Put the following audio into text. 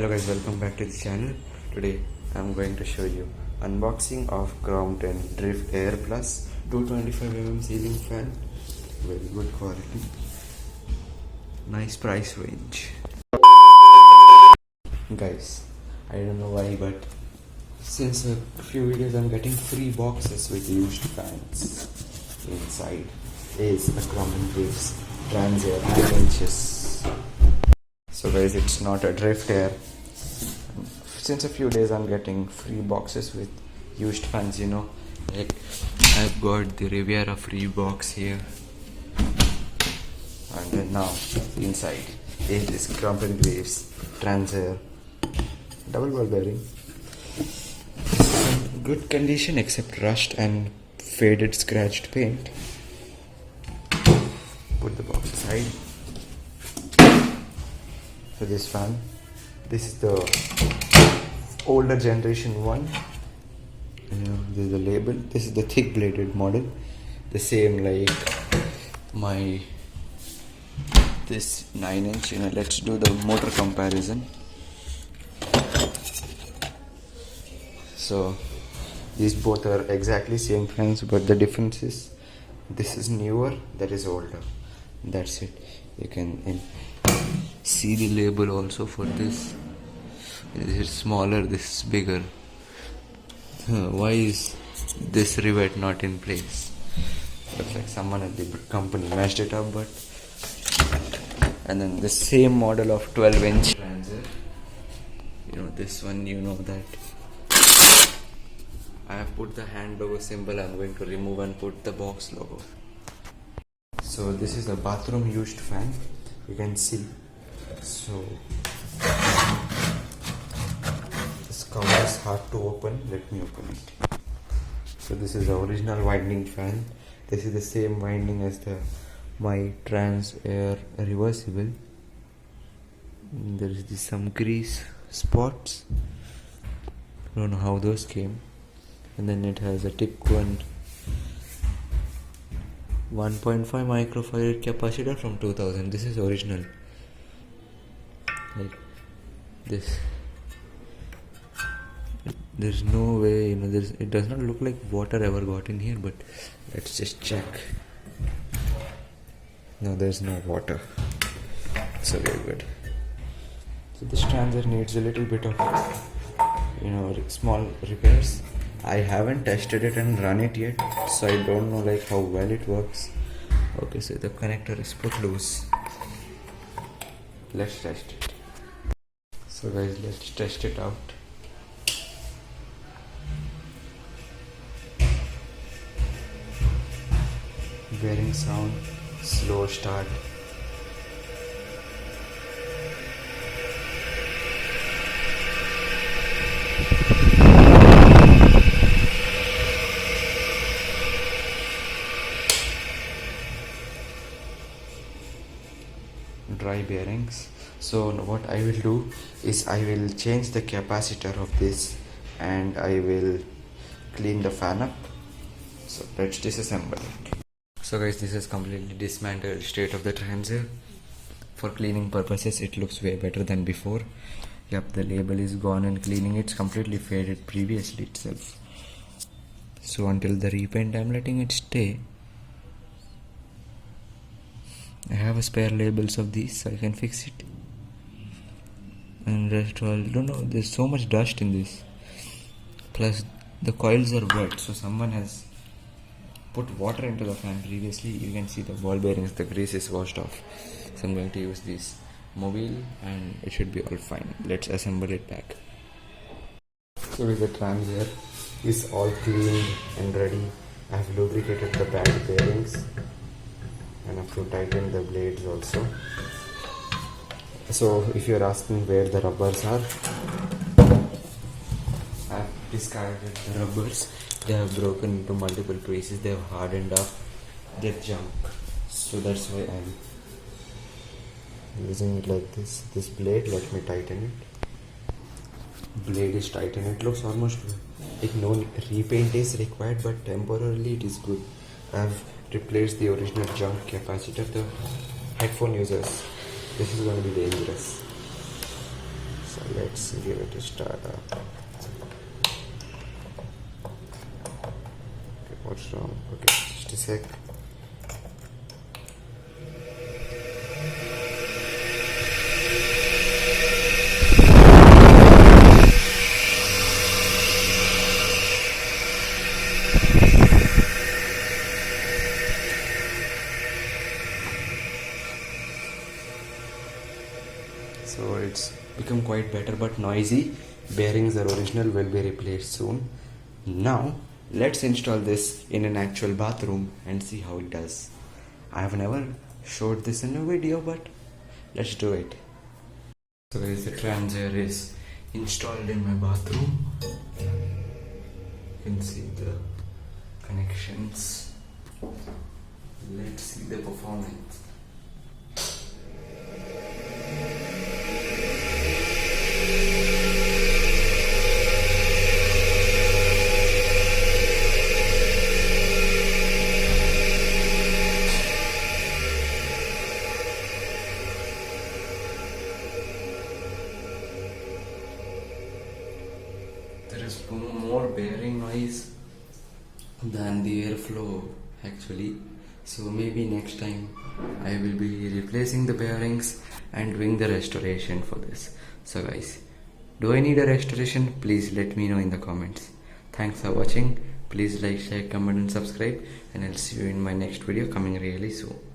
Hello guys, welcome back to the channel. Today I'm going to show you unboxing of Crompton Drift Air Plus 225mm ceiling fan. Very good quality, nice price range. Guys, I don't know why, but since a few videos I'm getting free boxes with used fans. Inside is a Crompton Greaves TRANSAIR 10 inches. So guys, it's not a drift air. Since a few days I'm getting free boxes with used fans, you know, like I've got the Riviera free box here, and then now inside is this Crompton Greaves TRANSAIR double ball bearing. Good condition except rust and faded scratched paint. Put the box aside. So this fan, this is the older generation one. This is the label. This is the thick bladed model, the same like my this 9-inch. Let's do the motor comparison. So these both are exactly same fans, but the difference is this is newer, that is older. That's it. You can see the label also for this. This is smaller, this is bigger. Why is this rivet not in place? Looks like someone at the company messed it up, but. And then the same model of 12-inch TRANSAIR. This one, that I have put the hand logo symbol. I'm going to remove and put the box logo. So this is a bathroom used fan. You can see. So this cover is hard to open. Let me open it. So this is the original winding fan. This is the same winding as my TRANSAIR reversible. There is some grease spots. I don't know how those came. And then it has a thick 1.5 microfarad capacitor from 2000. This is original. Like this. There's no way, it does not look like water ever got in here, but let's just check. No, there's no water. So very good. So this TRANSAIR needs a little bit of, small repairs. I haven't tested it and run it yet, so I don't know how well it works. Okay, so the connector is put loose. Let's test it. So guys, let's test it out. Bearing sound, slow start. Dry bearings. So what I will do is I will change the capacitor of this and I will clean the fan up. So let's disassemble it. So guys, this is completely dismantled state of the TRANSAIR. For cleaning purposes it looks way better than before. Yep, the label is gone and cleaning it's completely faded previously itself. So until the repaint I'm letting it stay. I have a spare labels of these, so I can fix it. And rest all, don't know, there's so much dust in this. Plus the coils are wet, so someone has put water into the fan previously. You can see the ball bearings, the grease is washed off. So I'm going to use this mobile and it should be all fine. Let's assemble it back. So with the TRANSAIR is all cleaned and ready. I have lubricated the bad bearings and I have to tighten the blades also. So if you're asking where the rubbers are, I have discarded the rubbers. They have broken into multiple pieces. They have hardened up. They're junk. So that's why I'm using it like this. This blade, let me tighten it. Blade is tightened. It looks almost like no repaint is required, but temporarily it is good. I've replaced the original junk capacitor. The headphone users, this is going to be dangerous. So let's give it a start up. Okay, what's wrong? Okay, just a sec. So it's become quite better but noisy. Bearings are original, will be replaced soon. Now let's install this in an actual bathroom and see how it does. I have never showed this in a video, but let's do it. So guys, the TRANSAIR is installed in my bathroom. You can see the connections. Let's see the performance. There is more bearing noise than the airflow actually, so maybe next time I will be replacing the bearings and doing the restoration for this. So guys, do I need a restoration? Please let me know in the comments. Thanks for watching. Please like, share, comment and subscribe, and I'll see you in my next video coming really soon.